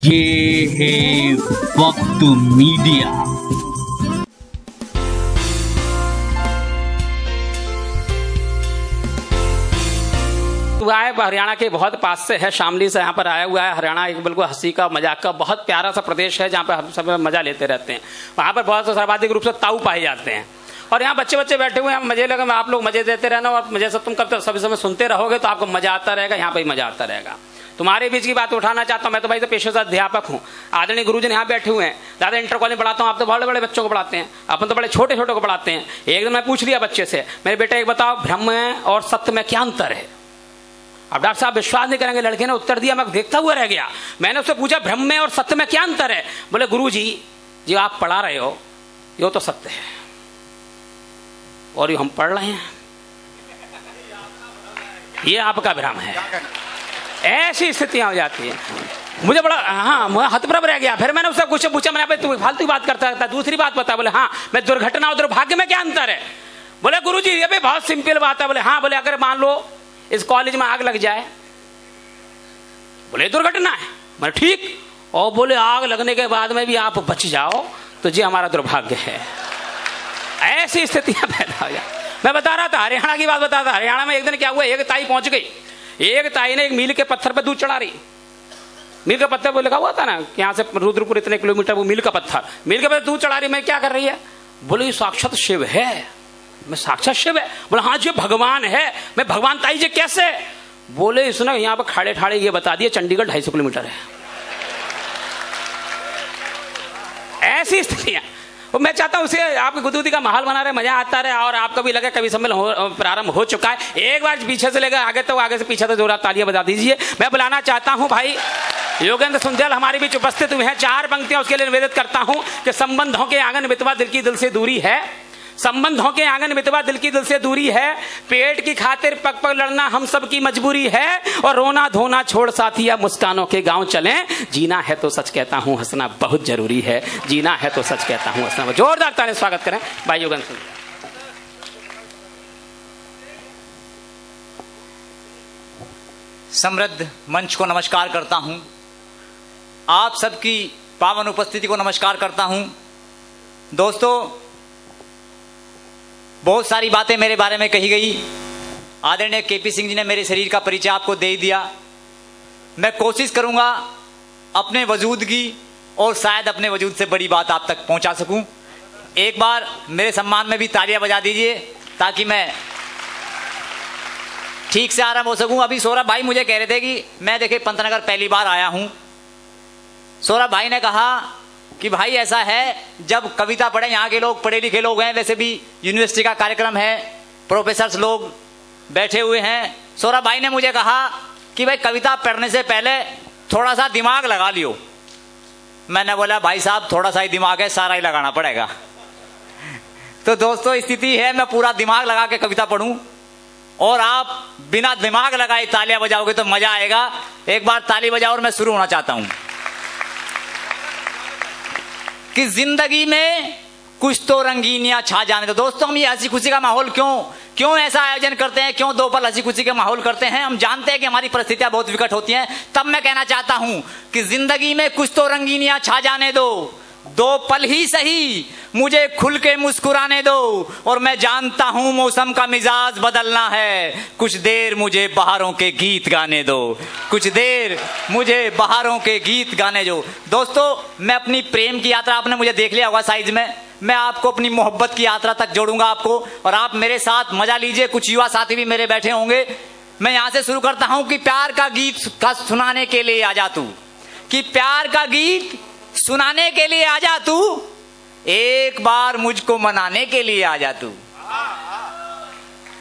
ये है वक्त मीडिया। आए हरियाणा के बहुत पास से है, शामली से यहाँ पर आया हुआ है। हरियाणा एक बिल्कुल हंसी का मजाक का बहुत प्यारा सा प्रदेश है जहाँ पर हम सब मजा लेते रहते हैं। वहाँ पर बहुत सर्वाधिक रूप से ताऊ पाए जाते हैं और यहाँ बच्चे बच्चे बैठे हुए हैं। मजे लगे, आप लोग मजे देते रहना और मजे से तुम कब सभी समय सुनते रहोगे तो आपको मजा आता रहेगा, यहाँ पर ही मजा आता रहेगा। तुम्हारे बीच की बात उठाना चाहता हूँ। मैं तो भाई तो पेशेवर अध्यापक हूँ। आदरणीय गुरुजन यहाँ बैठे हुए हैं। दादा इंटर कॉलेज पढ़ाता हूँ, आप तो बड़े बड़े बच्चों को पढ़ाते हैं, अपन तो बड़े छोटे छोटे को पढ़ाते हैं। एक दिन मैं पूछ लिया बच्चे से, मेरे बेटा एक बताओ, ब्रह्म और सत्य में क्या अंतर है? अब डॉक्टर साहब विश्वास नहीं करेंगे, लड़के ने उत्तर दिया, मैं देखता हुआ रह गया। मैंने उससे पूछा ब्रह्म में और सत्य में क्या अंतर है? बोले गुरु जी जो आप पढ़ा रहे हो यो तो सत्य है और यो हम पढ़ रहे हैं, ये आपका भ्रम है। ऐसी स्थितियां हो जाती है। मुझे बड़ा मैं हतप्रभ रह गया। फिर मैंने उससे कुछ पूछा, मैंने तू फालतू बात करता था, दूसरी बात बता। बोले हाँ। मैं दुर्घटना और दुर्भाग्य में क्या अंतर है? बोले गुरु जी ये भी बहुत सिंपल बात है। बोले हाँ। बोले अगर मान लो इस कॉलेज में आग लग जाए, बोले दुर्घटना है। मैं ठीक। और बोले आग लगने के बाद में भी आप बच जाओ तो ये हमारा दुर्भाग्य है। ऐसी स्थितियां पैदा हो जाए। मैं बता रहा था, हरियाणा की बात बता रहा था। हरियाणा में एक दिन क्या हुआ, एक ताई पहुंच गई। एक ताई ने एक मील के पत्थर पर दूध चढ़ा रही। मील का पत्थर वो लिखा हुआ था ना कि यहाँ से रुद्रपुर इतने किलोमीटर, वो मील का पत्थर, मील के पत्थर दूध चढ़ा रही। मैं क्या कर रही है? बोले साक्षात शिव है। मैं साक्षात शिव है? बोला हाँ जी भगवान है। मैं भगवान ताई जी कैसे? बोले इसने यहाँ पर खाड़े ठाड़े ये बता दिए चंडीगढ़ 250 किलोमीटर है। ऐसी स्थितियां। मैं चाहता हूं उसे आपकी गुदगुदी का माहौल बना रहे, मजा आता रहे और आपको भी लगे कवि सम्मेलन प्रारंभ हो चुका है। एक बार पीछे से लेकर आगे तो आगे से पीछे तो जोरदार तालियां बजा दीजिए। मैं बुलाना चाहता हूं भाई योगेंद्र सुंदल हमारे बीच उपस्थित हुए हैं। 4 पंक्तियां उसके लिए निवेदित करता हूं कि संबंधों के आंगन मितवा दिल की दिल से दूरी है। संबंधों के आंगन मितवा दिल की दिल से दूरी है। पेट की खातिर पग पग लड़ना हम सब की मजबूरी है। और रोना धोना छोड़ साथिया मुस्कानों के गांव चलें। जीना है तो सच कहता हूं हंसना बहुत जरूरी है। जीना है तो सच कहता हूं हंसना। जोरदार ताली स्वागत करें भाई योगेंद्र सिंह। समृद्ध मंच को नमस्कार करता हूं। आप सबकी पावन उपस्थिति को नमस्कार करता हूं। दोस्तों बहुत सारी बातें मेरे बारे में कही गई। आदरणीय केपी सिंह जी ने मेरे शरीर का परिचय आपको दे दिया। मैं कोशिश करूंगा अपने वजूद की और शायद अपने वजूद से बड़ी बात आप तक पहुंचा सकूं। एक बार मेरे सम्मान में भी तालियां बजा दीजिए ताकि मैं ठीक से आराम हो सकूं। अभी सौरभ भाई मुझे कह रहे थे कि मैं देखे पंतनगर पहली बार आया हूं। सौरभ भाई ने कहा कि भाई ऐसा है जब कविता पढ़े, यहाँ के लोग पढ़े लिखे लोग हैं, वैसे भी यूनिवर्सिटी का कार्यक्रम है, प्रोफेसर्स लोग बैठे हुए हैं। सौरभ भाई ने मुझे कहा कि भाई कविता पढ़ने से पहले थोड़ा सा दिमाग लगा लियो। मैंने बोला भाई साहब थोड़ा सा ही दिमाग है, सारा ही लगाना पड़ेगा। तो दोस्तों स्थिति है मैं पूरा दिमाग लगा के कविता पढ़ूं और आप बिना दिमाग लगाए तालियां बजाओगे तो मजा आएगा। एक बार ताली बजाओ और मैं शुरू होना चाहता हूं कि जिंदगी में कुछ तो रंगीनियां छा जाने दो। दोस्तों हम ये हंसी खुशी का माहौल क्यों ऐसा आयोजन करते हैं, क्यों 2 पल हंसी खुशी का माहौल करते हैं? हम जानते हैं कि हमारी परिस्थितियां बहुत विकट होती हैं। तब मैं कहना चाहता हूं कि जिंदगी में कुछ तो रंगीनियां छा जाने दो, 2 पल ही सही मुझे खुल के मुस्कुराने दो। और मैं जानता हूं मौसम का मिजाज बदलना है, कुछ देर मुझे बहारों के गीत गाने दो, कुछ देर मुझे बहारों के गीत गाने दो। दोस्तों मैं अपनी प्रेम की यात्रा, आपने मुझे देख लिया होगा साइज में, मैं आपको अपनी मोहब्बत की यात्रा तक जोड़ूंगा आपको और आप मेरे साथ मजा लीजिए। कुछ युवा साथी भी मेरे बैठे होंगे। मैं यहां से शुरू करता हूं कि प्यार का गीत का सुनाने के लिए आ जा तू, कि प्यार का गीत सुनाने के लिए आ जा तू, एक बार मुझको मनाने के लिए आ जा तू,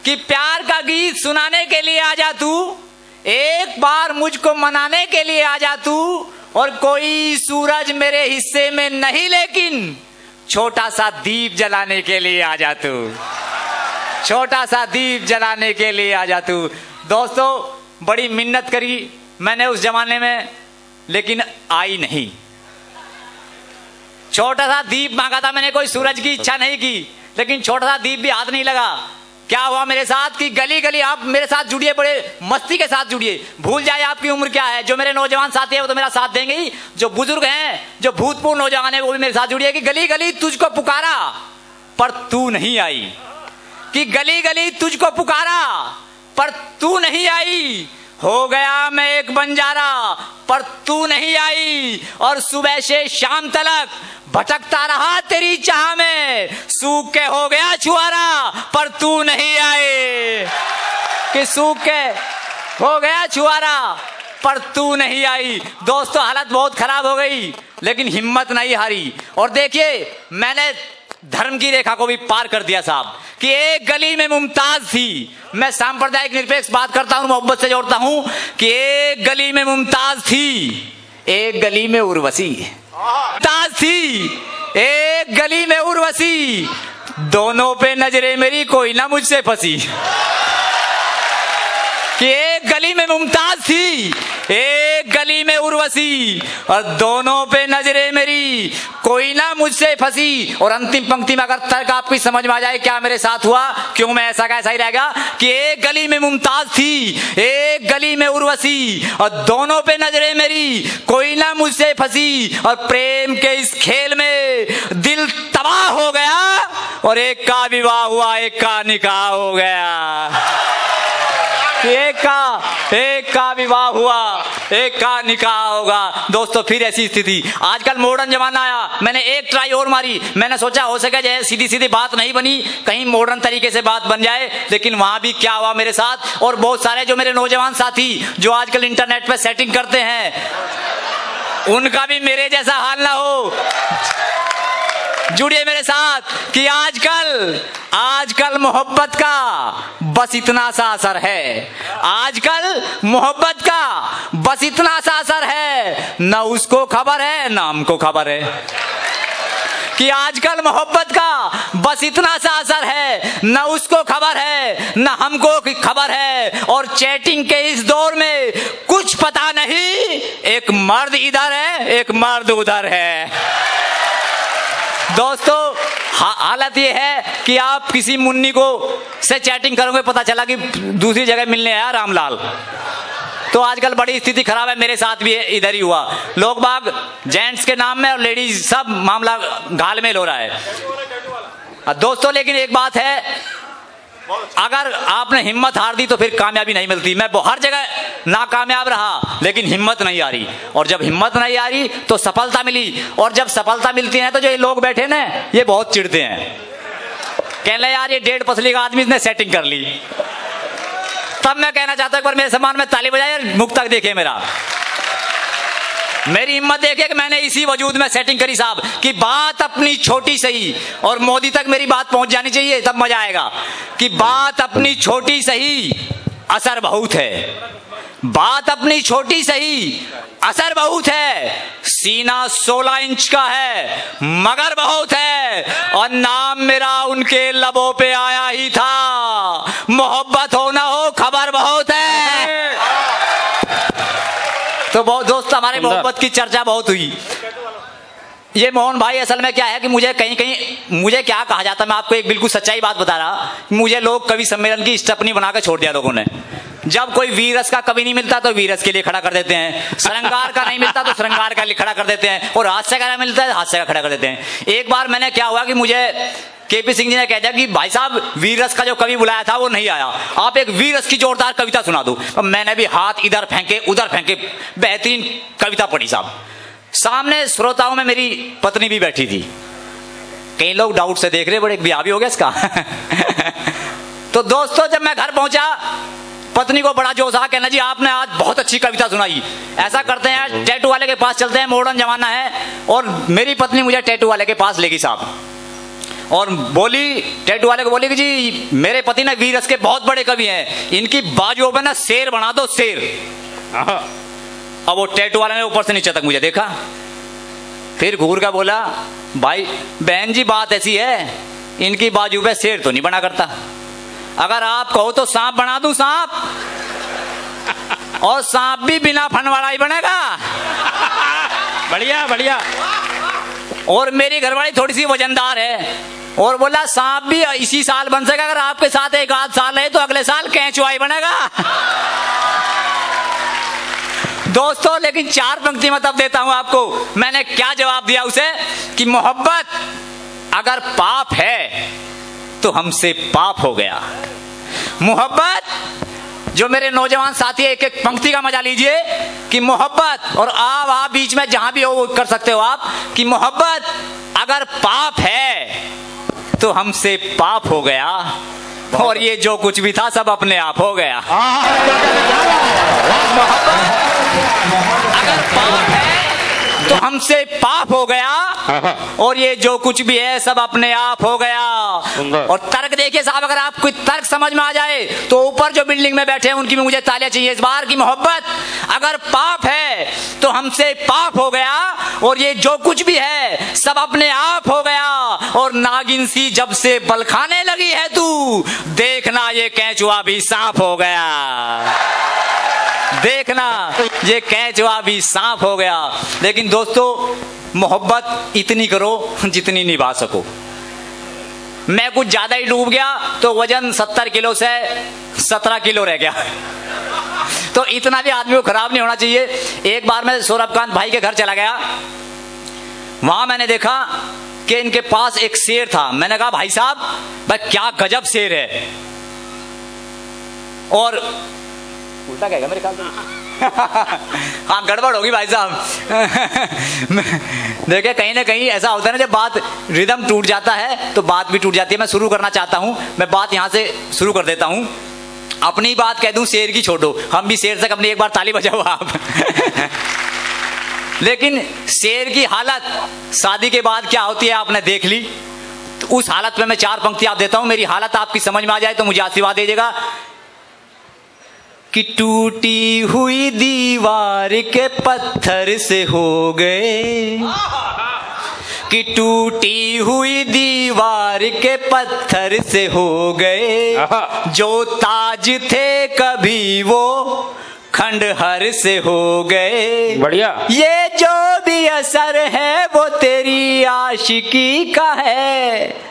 कि प्यार का गीत सुनाने के लिए आ जा तू, एक बार मुझको मनाने के लिए आ जा तू। और कोई सूरज मेरे हिस्से में नहीं लेकिन छोटा सा दीप जलाने के लिए आ जा तू, छोटा सा दीप जलाने के लिए आ जा तू। दोस्तों बड़ी मिन्नत करी मैंने उस जमाने में, लेकिन आई नहीं। छोटा सा दीप मांगा था मैंने, कोई सूरज की इच्छा नहीं की, लेकिन छोटा सा दीप भी हाथ नहीं लगा। क्या हुआ मेरे साथ कि गली गली आप मेरे साथ जुड़िए, बड़े मस्ती के साथ जुड़िए, भूल जाए आपकी उम्र क्या है। जो मेरे नौजवान साथी है वो तो मेरा साथ देंगे ही, जो बुजुर्ग हैं, जो भूतपूर्व नौजवान है वो भी मेरे साथ जुड़िए। कि गली गली तुझको पुकारा पर तू नहीं आई, कि गली गली तुझको पुकारा पर तू नहीं आई, हो गया मैं एक बंजारा पर तू नहीं आई, और सुबह से शाम तलक भटकता रहा तेरी चाह में, सूख के हो गया छुआरा पर तू नहीं आए, कि सूख के हो गया छुआरा पर तू नहीं आई। दोस्तों हालत बहुत खराब हो गई, लेकिन हिम्मत नहीं हारी। और देखिए मैंने धर्म की रेखा को भी पार कर दिया साहब, कि एक गली में मुमताज थी। मैं सांप्रदायिक निरपेक्ष बात करता हूं, मोहब्बत से जोड़ता हूं, कि एक गली में मुमताज थी, एक गली में उर्वशी मुमताज थी, एक गली में उर्वशी, दोनों पे नजरें मेरी कोई ना मुझसे फंसी। कि एक गली में मुमताज थी, एक गली में उर्वशी, और दोनों पे नजरें मेरी कोई ना मुझसे फंसी। और अंतिम पंक्ति में अगर तर्क आपकी समझ में आ जाए क्या मेरे साथ हुआ, क्यों मैं ऐसा कैसा ही रहेगा, कि एक गली में मुमताज थी, एक गली में उर्वशी, और दोनों पे नजरें मेरी कोई ना मुझसे फंसी, और प्रेम के इस खेल में दिल तबाह हो गया, और एक का विवाह हुआ, एक का निकाह हो गया। एक का विवाह हुआ, एक का निकाह होगा। दोस्तों फिर ऐसी स्थिति, आजकल मॉडर्न जमाना आया, मैंने एक ट्राई और मारी, मैंने सोचा हो सके जैसे सीधी सीधी बात नहीं बनी, कहीं मॉडर्न तरीके से बात बन जाए, लेकिन वहां भी क्या हुआ मेरे साथ। और बहुत सारे जो मेरे नौजवान साथी जो आजकल इंटरनेट पे सेटिंग करते हैं, उनका भी मेरे जैसा हाल ना हो, जुड़िए मेरे साथ, कि आजकल मोहब्बत का बस इतना सा असर है, आजकल मोहब्बत का बस इतना सा असर है, न उसको खबर है न हमको खबर है। कि आजकल मोहब्बत का बस इतना सा असर है, न उसको खबर है न हमको खबर है, और चैटिंग के इस दौर में कुछ पता नहीं, एक मर्द इधर है एक मर्द उधर है। दोस्तों हालत ये है कि आप किसी मुन्नी को से चैटिंग करोगे, पता चला कि दूसरी जगह मिलने आया रामलाल। तो आजकल बड़ी स्थिति खराब है, मेरे साथ भी इधर ही हुआ। लोग बाग जेंट्स के नाम में और लेडीज सब मामला घालमेल हो रहा है। दोस्तों लेकिन एक बात है, अगर आपने हिम्मत हार दी तो फिर कामयाबी नहीं मिलती। मैं हर जगह नाकामयाब रहा, लेकिन हिम्मत नहीं आ रही, और जब हिम्मत नहीं आ रही तो सफलता मिली, और जब सफलता मिलती है तो जो ये लोग बैठे ना ये बहुत चिढ़ते हैं, कहने यार ये 1.5 पसली का आदमी इसने सेटिंग कर ली। तब मैं कहना चाहता हूं एक बार मेरे सम्मान में ताली बजाए, मुख तक देखे मेरी हिम्मत देखिए कि मैंने इसी वजूद में सेटिंग करी साहब, कि बात अपनी छोटी सही, और मोदी तक मेरी बात पहुंच जानी चाहिए तब मजा आएगा, कि बात अपनी छोटी सही असर बहुत है, बात अपनी छोटी सही असर बहुत है, सीना 16 इंच का है मगर बहुत है, और नाम मेरा उनके लबों पे आया ही था, मोहब्बत हो ना हो खबर बहुत है। तो बहुत दोस्त हमारे मोहब्बत की चर्चा बहुत हुई। ये मोहन भाई असल में क्या है कि मुझे कहीं कहीं मुझे क्या कहा जाता, मैं आपको एक बिल्कुल सच्चाई बात बता रहा, मुझे लोग कवि सम्मेलन की स्टपनी बनाकर छोड़ दिया लोगों ने। जब कोई वीरस का कवि नहीं मिलता तो वीरस के लिए खड़ा कर देते हैं, श्रृंगार का नहीं मिलता तो श्रृंगार का लिए खड़ा कर देते हैं, और हास्य का नहीं मिलता है हास्य का खड़ा कर देते हैं। एक बार मैंने क्या हुआ कि मुझे केपी सिंह जी ने कह दिया कि भाई साहब वीरस का जो कवि बुलाया था वो नहीं आया, आप एक वीरस की जोरदार कविता सुना दो। तो मैंने भी हाथ इधर फेंके उधर फेंके, बेहतरीन कविता पढ़ी साहब। सामने श्रोताओं में मेरी पत्नी भी बैठी थी, कई लोग डाउट से देख रहे, बड़े ब्याह भी हो गया इसका। तो दोस्तों जब मैं घर पहुंचा, पत्नी को बड़ा जोश आ, कहना जी आपने आज बहुत अच्छी कविता सुनाई, ऐसा करते हैं टैटू वाले के पास चलते हैं, मॉडर्न जमाना है। और मेरी पत्नी मुझे टैटू वाले के पास लेगी साहब, और बोली, टैटू वाले को बोली कि जी मेरे पति ने वीरस के बहुत बड़े कवि हैं, इनकी बाजुओं पे ना शेर बना दो, शेर। अब वो टैटू वाले ने ऊपर से नीचे तक मुझे देखा, फिर घूर का बोला, भाई बहन जी बात ऐसी है, इनकी बाजू पे शेर तो नहीं बना करता, अगर आप कहो तो सांप बना दूं सांप, और सांप भी बिना फन वाला ही बनेगा। बढ़िया बढ़िया। और मेरी घरवाली थोड़ी सी वजनदार है, और बोला सांप भी इसी साल बन सकेगा, अगर आपके साथ एक आध साल है तो अगले साल केंचुआ बनेगा। दोस्तों लेकिन 4 पंक्ति मैं तब देता हूं आपको, मैंने क्या जवाब दिया उसे कि मोहब्बत अगर पाप है तो हमसे पाप हो गया। मोहब्बत, जो मेरे नौजवान साथी एक एक पंक्ति का मजा लीजिए कि मोहब्बत, और आप बीच में जहां भी हो वो कर सकते हो आप, कि मोहब्बत अगर पाप है तो हमसे पाप हो गया, और ये जो कुछ भी था सब अपने आप हो गया। मोहब्बत अगर पाप है तो हमसे पाप हो गया, और ये जो कुछ भी है सब अपने आप हो गया। और तर्क देखिए साहब, अगर आपको तर्क समझ में आ जाए तो ऊपर जो बिल्डिंग में बैठे हैं उनकी भी मुझे तालियां चाहिए इस बार, की मोहब्बत अगर पाप है तो हमसे पाप हो गया, और ये जो कुछ भी है सब अपने आप हो गया। और नागिन सी जब से बल खाने लगी है तू, देखना ये केंचुआ भी सांप हो गया, देखना ये केंचुआ भी सांप हो गया। लेकिन दोस्तों मोहब्बत इतनी करो जितनी निभा सको। मैं कुछ ज्यादा ही डूब गया तो वजन 70 किलो से 17 किलो रह गया, तो इतना भी आदमी को खराब नहीं होना चाहिए। एक बार मैं सौरभकांत भाई के घर चला गया, वहां मैंने देखा कि इनके पास एक शेर था। मैंने कहा भाई साहब भाई क्या गजब शेर है, और उल्टा कहेगा मेरे ख्याल से हाँ गड़बड़ होगी भाई साहब। देखिए कहीं ना कहीं ऐसा होता है ना, जब बात रिदम टूट जाता है तो बात भी टूट जाती है। मैं शुरू करना चाहता हूं, मैं बात यहां से शुरू कर देता हूं, अपनी बात कह दूं, शेर की छोड़ो, हम भी शेर से अपनी एक बार ताली बजाओ आप। लेकिन शेर की हालत शादी के बाद क्या होती है आपने देख ली, तो उस हालत में मैं 4 पंक्ति आप देता हूं, मेरी हालत आपकी समझ में आ जाए तो मुझे आशीर्वाद दीजिएगा। कि टूटी हुई दीवार के पत्थर से हो गए, कि टूटी हुई दीवार के पत्थर से हो गए, जो ताज थे कभी वो खंडहर से हो गए। बढ़िया। ये जो भी असर है वो तेरी आशिकी का है।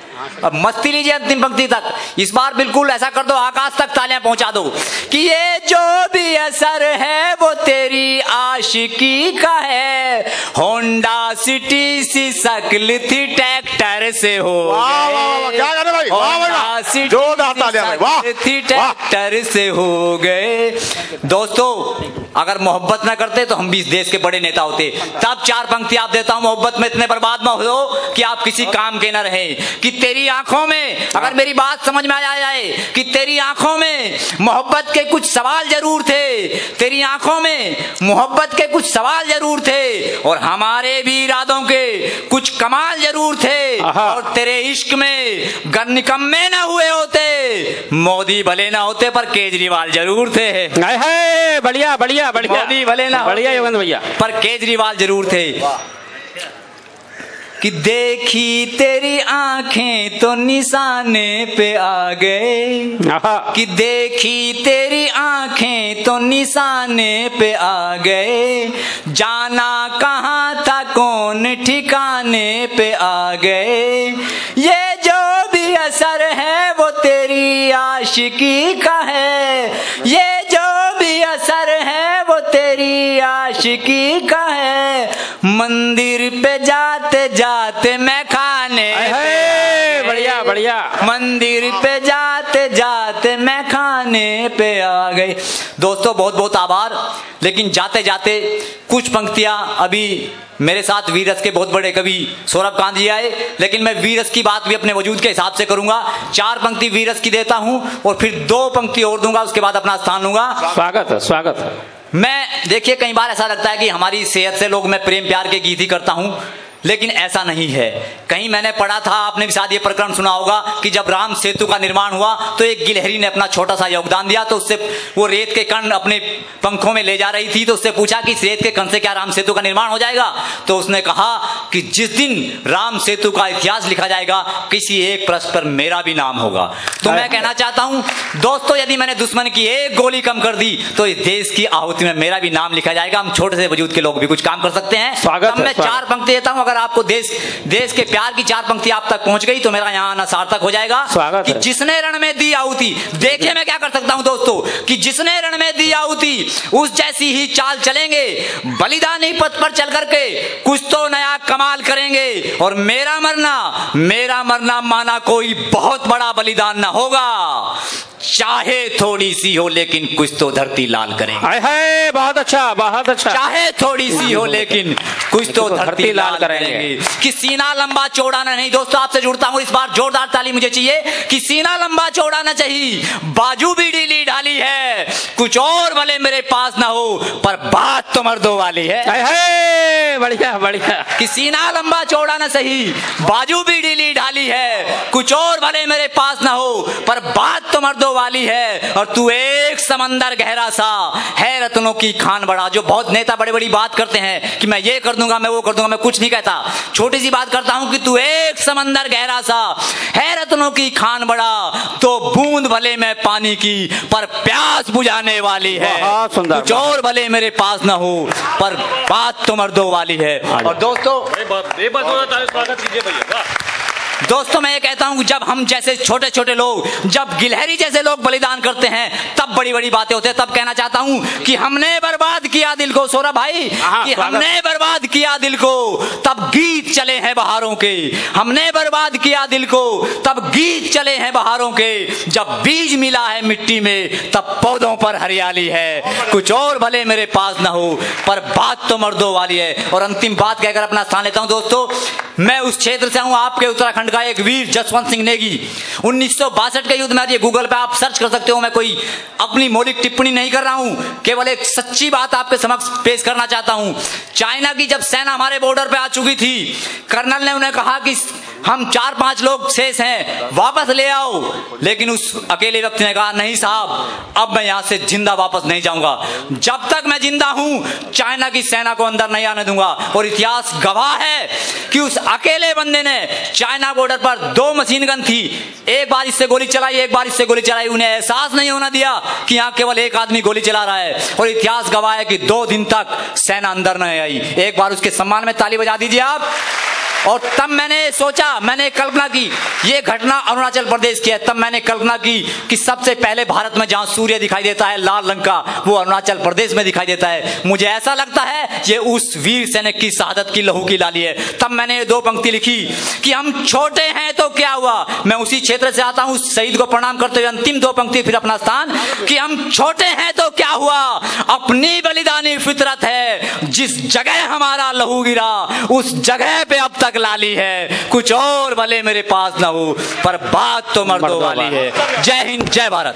अब मस्ती लीजिए अंतिम पंक्ति तक, इस बार बिल्कुल ऐसा कर दो आकाश तक तालियां पहुंचा दो कि ये जो भी असर है वो तेरी आशिकी का है। होंडा सिटी सी शक्ल थी ट्रैक्टर से हो गए, होंडा सिटी थी ट्रैक्टर से हो गए। दोस्तों अगर मोहब्बत ना करते तो हम भी इस देश के बड़े नेता होते। तब 4 पंक्ति आप देता हूं, मोहब्बत में इतने बर्बाद मत हो कि आप किसी काम के ना रहे। कि तेरी आंखों में, अगर मेरी बात समझ में आ जाए, कि तेरी आंखों में मोहब्बत के कुछ सवाल जरूर थे, तेरी आंखों में मोहब्बत के कुछ सवाल जरूर थे, और हमारे भी इरादों के कुछ कमाल जरूर थे। और तेरे इश्क में गर निकम्मे ना हुए होते, मोदी भले ना होते पर केजरीवाल जरूर थे। बढ़िया बढ़िया बढ़िया, मोदी भले ना, बढ़िया योगेंद्र भैया, पर केजरीवाल जरूर थे। कि देखी तेरी आंखें तो निशाने पे आ गए, कि देखी तेरी आंखें तो निशाने पे आ गए, जाना कहाँ था कौन ठिकाने पे आ गए। ये जो भी असर है वो तेरी आशिकी का है, ये जो भी असर है वो तेरी आशिकी का है। मंदिर पे जाते जाते मैं खाने पे, बढ़िया बढ़िया, मंदिर पे जाते जाते मैं खाने पे आ गए। दोस्तों बहुत बहुत आभार। लेकिन जाते जाते कुछ पंक्तियां अभी मेरे साथ वीरस के बहुत बड़े कवि सौरभकांत जी आए, लेकिन मैं वीरस की बात भी अपने वजूद के हिसाब से करूंगा। 4 पंक्ति वीरस की देता हूं और फिर 2 पंक्ति और दूंगा, उसके बाद अपना स्थान लूंगा। स्वागत है स्वागत है। मैं देखिए कई बार ऐसा लगता है कि हमारी सेहत से लोग, मैं प्रेम प्यार के गीत ही करता हूं, लेकिन ऐसा नहीं है। कहीं मैंने पढ़ा था, आपने भी शायद ये प्रकरण सुना होगा, कि जब राम सेतु का निर्माण हुआ तो एक गिलहरी ने अपना छोटा सा योगदान दिया। तो उससे वो रेत के कण अपने पंखों में ले जा रही थी, तो उससे पूछा कि इस रेत के कण से क्या राम सेतु का निर्माण हो जाएगा? तो उसने कहा कि जिस दिन राम सेतु का इतिहास लिखा जाएगा किसी एक प्रश्न पर मेरा भी नाम होगा। तो मैं कहना चाहता हूं दोस्तों, यदि मैंने दुश्मन की एक गोली कम कर दी तो इस देश की आहुति में मेरा भी नाम लिखा जाएगा। हम छोटे से वजूद के लोग भी कुछ काम कर सकते हैं। स्वागत है, मैं 4 पंक्ति देता हूं, अगर अगर आपको देश के प्यार की 4 पंक्ति आप तक पहुंच गई तो मेरा यहाँ आना सार्थक हो जाएगा। कि जिसने रण में दी आहुति, देखिए मैं क्या कर सकता हूं दोस्तों, कि जिसने रण में दी आहुति उस जैसी ही चाल चलेंगे, बलिदानी पथ पर चल करके कुछ तो नया कमाल करेंगे, और मेरा मरना माना कोई बहुत बड़ा बलिदान ना होगा, चाहे थोड़ी सी हो लेकिन कुछ तो धरती लाल करेंगे। है बहुत अच्छा, बहुत अच्छा। चाहे थोड़ी सी हो लेकिन कुछ तो धरती लाल करेंगे। कि सीना लंबा चौड़ा नहीं, दोस्तों आपसे जुड़ता हूं, इस बार जोरदार ताली मुझे चाहिए। कि सीना लंबा चौड़ा ना चाहिए, बाजू भी ढीली ढाली है, कुछ और भले मेरे पास ना हो पर बात तो मर्दों वाली है। बढ़िया बढ़िया। कि सीना लंबा चौड़ा ना सही, बाजू भी ढीली ढाली है, कुछ और भले मेरे पास ना हो पर बात तो मर्दों वाली है, और तू एक समंदर गहरा सा है रत्नों की खान बड़ा। जो बहुत नेता बड़ी बड़ी बात करते हैं कि मैं ये कर दूंगा, मैं वो कर दूंगा, मैं कुछ नहीं कहता, छोटी सी बात करता हूं कि तू एक समंदर गहरा सा है रत्नों की खान बड़ा, तो बूंद भले मैं पानी की पर प्यास बुझाने वाली है, कुछ और भले मेरे पास ना हो पर बात तो मर्दों वाली है। और दोस्तों मैं ये कहता हूं कि जब हम जैसे छोटे छोटे लोग, जब गिलहरी जैसे लोग बलिदान करते हैं तब बड़ी बड़ी बातें होती हैं। तब कहना चाहता हूं कि हमने बर्बाद किया दिल को, सौरभ भाई, कि हमने बर्बाद किया दिल को तब गीत चले हैं बहारों के, हमने बर्बाद किया दिल को तब गीत चले हैं बहारों के, जब बीज मिला है मिट्टी में तब पौधों पर हरियाली है, कुछ और भले मेरे पास ना हो पर बात तो मर्दों वाली है। और अंतिम बात कहकर अपना स्थान लेता हूं दोस्तों, मैं उस क्षेत्र से हूं, आपके उत्तराखंड का एक वीर जसवंत सिंह नेगी। 1962 के युद्ध में, ये गूगल पे आप सर्च कर सकते हो, मैं कोई अपनी मौलिक टिप्पणी नहीं कर रहा हूं, केवल एक सच्ची बात आपके समक्ष पेश करना चाहता हूं। चाइना की जब सेना हमारे बॉर्डर पे आ चुकी थी, कर्नल ने उन्हें कहा कि हम 4-5 लोग शेष हैं, वापस ले आओ, लेकिन उस अकेले व्यक्ति ने कहा नहीं साहब, अब मैं यहां से जिंदा वापस नहीं जाऊंगा, जब तक मैं जिंदा हूं चाइना की सेना को अंदर नहीं आने दूंगा। और इतिहास गवाह है कि उस अकेले बंदे ने चाइना बॉर्डर पर 2 मशीन गन थी, एक बार इससे गोली चलाई, एक बार इससे गोली चलाई, उन्हें एहसास नहीं होना दिया कि यहां केवल एक आदमी गोली चला रहा है। और इतिहास गवाह है कि 2 दिन तक सेना अंदर नहीं आई। एक बार उसके सम्मान में ताली बजा दीजिए आप। और तब मैंने सोचा, मैंने कल्पना की, ये घटना अरुणाचल प्रदेश की है, तब मैंने कल्पना की कि सबसे पहले भारत में जहां सूर्य दिखाई देता है लाल रंग का, वो अरुणाचल प्रदेश में दिखाई देता है। मुझे ऐसा लगता है ये उस वीर सैनिक की शहादत की लहू की लाली है। तब मैंने ये 2 पंक्ति लिखी कि हम छोटे हैं तो क्या हुआ, मैं उसी क्षेत्र से आता हूं, शहीद को प्रणाम करते हुए अंतिम 2 पंक्ति फिर अपना स्थान, कि हम छोटे हैं तो क्या हुआ, अपनी बलिदानी फितरत है, जिस जगह हमारा लहू गिरा उस जगह पे अब तक लाली है, कुछ और भले मेरे पास ना हो पर बात तो मर्दों वाली है। जय हिंद, जय भारत।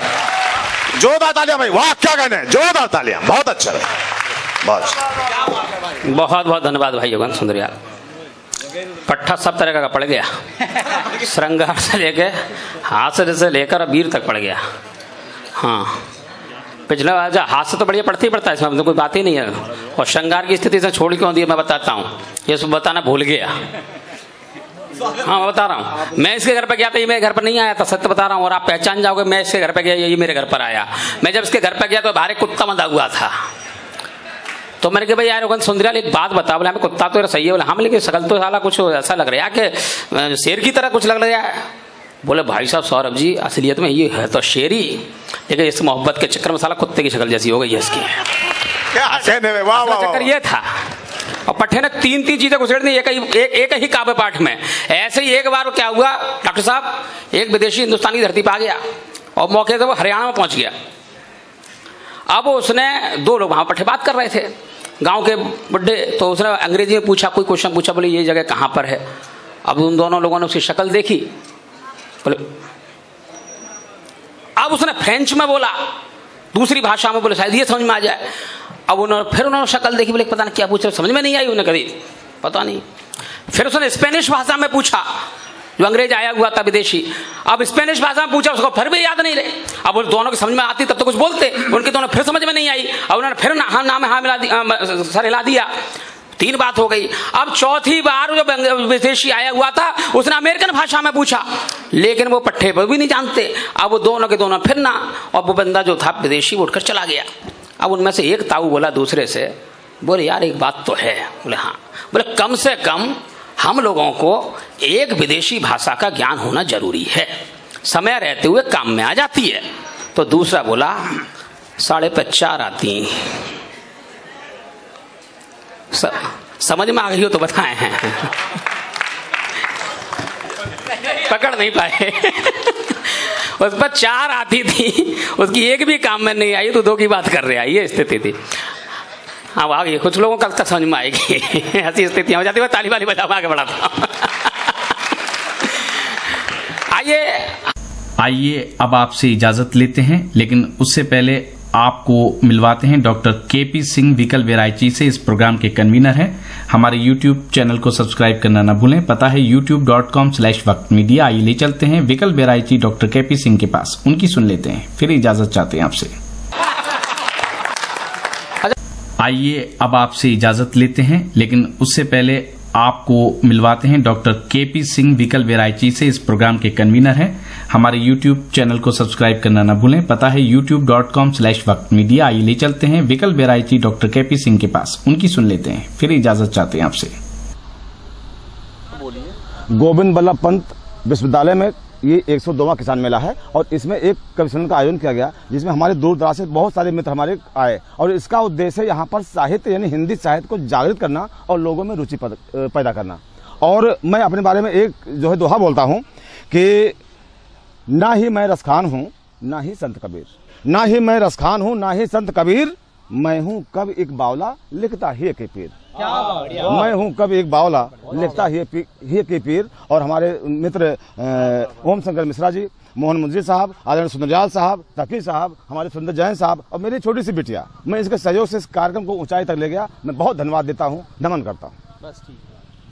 जोरदार तालियां भाई, वाह क्या कहना है, जोरदार तालियां, बहुत अच्छा रहा, बहुत बहुत धन्यवाद भाई योगेंद्र सुंदरियाल। पट्टा सब तरह का पड़ गया, श्रृंगार से लेके हास्य से लेकर वीर तक पड़ गया। हाँ, पिछला हास्य तो बढ़िया पड़ता ही पड़ता है, इसमें तो कोई बात ही नहीं है। और श्रृंगार की स्थिति से छोड़ क्यों दी मैं बताता हूँ, ये सब बताना भूल गया। हाँ मैं बता रहा हूँ, मैं इसके घर पर गया था, ये मेरे घर पर नहीं आया था, सत्य बता रहा हूँ, और आप पहचान जाओगे मैं इसके घर पर गया, ये मेरे घर पर आया। मैं जब इसके घर पर गया तो बाहर एक कुत्ता बंधा हुआ था, तो मैंने कहा भाई यार योगेंद्र सुंदरियाल एक बात बता, बोले हमें कुत्ता तो सही है, बोले हाँ, लेकिन शकल तो साला कुछ ऐसा लग रहा है कि शेर की तरह कुछ लग रहा है। बोले भाई साहब सौरभ जी असलियत में ये है तो शेरी, लेकिन इस मोहब्बत के चक्कर में साला कुत्ते की शक्ल जैसी हो गई है इसकी। चक्कर ये था, और पट्टे ने 3 चीजें घुसेड़ दी एक ही काव्य पाठ में। ऐसे ही एक बार क्या हुआ डॉक्टर साहब, एक विदेशी हिंदुस्तान की धरती पर आ गया और मौके से वो हरियाणा में पहुंच गया। अब उसने 2 लोग वहां पट्टे बात कर रहे थे, गांव के बुड्ढे, तो उसने अंग्रेजी में पूछा, कोई क्वेश्चन पूछा, बोले ये जगह कहां पर है। अब उन दोनों लोगों ने उसकी शक्ल देखी, बोले, अब उसने फ्रेंच में बोला, दूसरी भाषा में, बोले शायद ये समझ में आ जाए। अब उन्होंने शक्ल देखी, बोले पता नहीं क्या पूछ रहे, समझ में नहीं आई उन्हें कभी, पता नहीं। फिर उसने स्पेनिश भाषा में पूछा, जो अंग्रेज आया हुआ था विदेशी, अब स्पेनिश भाषा में पूछा, उसको फिर भी याद नहीं रहे। अब वो दोनों की समझ में आती तब तो कुछ बोलते, उनकी दोनों फिर समझ में नहीं आई। अब उन्होंने फिर नाम मिला दिया, सर हिला दिया, 3 बात हो गई। अब चौथी बार जो विदेशी आया हुआ था उसने अमेरिकन भाषा में पूछा, लेकिन वो पट्टे पर भी नहीं जानते। अब वो दोनों के दोनों फिर ना, और वो बंदा जो था विदेशी उठकर चला गया। अब उनमें से एक ताऊ बोला दूसरे से, बोले यार एक बात तो है। बोले हाँ। बोले कम से कम हम लोगों को एक विदेशी भाषा का ज्ञान होना जरूरी है, समय रहते हुए काम में आ जाती है। तो दूसरा बोला 4.5 आती, समझ में आ गई हो तो बताएं हैं। पकड़ नहीं पाए। उस पर 4 आती थी, उसकी एक भी काम में नहीं आई, तो 2 की बात कर रहे हैं, ये स्थिति थी। हाँ आ गई, कुछ लोगों को कल तक समझ में आएगी। ऐसी स्थितियां हो जाती है, ताली वाली बजा आगे बढ़ाता हूं। आइए अब आपसे इजाजत लेते हैं, लेकिन उससे पहले आपको मिलवाते हैं डॉक्टर केपी सिंह विकल वेराइची से। इस प्रोग्राम के कन्वीनर हैं। हमारे YouTube चैनल को सब्सक्राइब करना न भूलें, पता है youtube.com/वक्त मीडिया। आइए ले चलते हैं विकल वेराइची डॉक्टर केपी सिंह के पास, उनकी सुन लेते हैं, फिर इजाजत चाहते हैं आपसे। आइए अब आपसे इजाजत लेते हैं, लेकिन उससे पहले आपको मिलवाते हैं डॉक्टर केपी सिंह विकल वेराइची से। इस प्रोग्राम के कन्वीनर हैं। हमारे YouTube चैनल को सब्सक्राइब करना न भूलें, पता है youtube.com/वक्त मीडिया। आइए ले चलते हैं विकल वेराइची डॉक्टर केपी सिंह के पास, उनकी सुन लेते हैं, फिर इजाजत चाहते हैं आपसे। गोविंद बल्लभ पंत विश्वविद्यालय में ये 102वां किसान मेला है और इसमें एक कवि सम्मेलन का आयोजन किया गया, जिसमें हमारे दूर दराज से बहुत सारे मित्र हमारे आए और इसका उद्देश्य है यहाँ पर साहित्य यानी हिंदी साहित्य को जागृत करना और लोगों में रुचि पैदा करना। और मैं अपने बारे में एक जो है दोहा बोलता हूँ कि ना ही मैं रसखान हूँ ना ही संत कबीर, ना ही मैं रसखान हूँ ना ही संत कबीर, मैं हूँ कब एक बावला लिखता ही के पीर। मैं हूँ कब एक बावला लिखता ही के पीर। और हमारे मित्र ओम शंकर मिश्रा जी, मोहन मुंशी साहब, आदरणीय सुंदरजाल साहब, तकी साहब, हमारे सुंदर जैन साहब और मेरी छोटी सी बिटिया, मैं इसके सहयोग से इस कार्यक्रम को ऊंचाई तक ले गया। मैं बहुत धन्यवाद देता हूँ, नमन करता हूँ। बस ठीक है।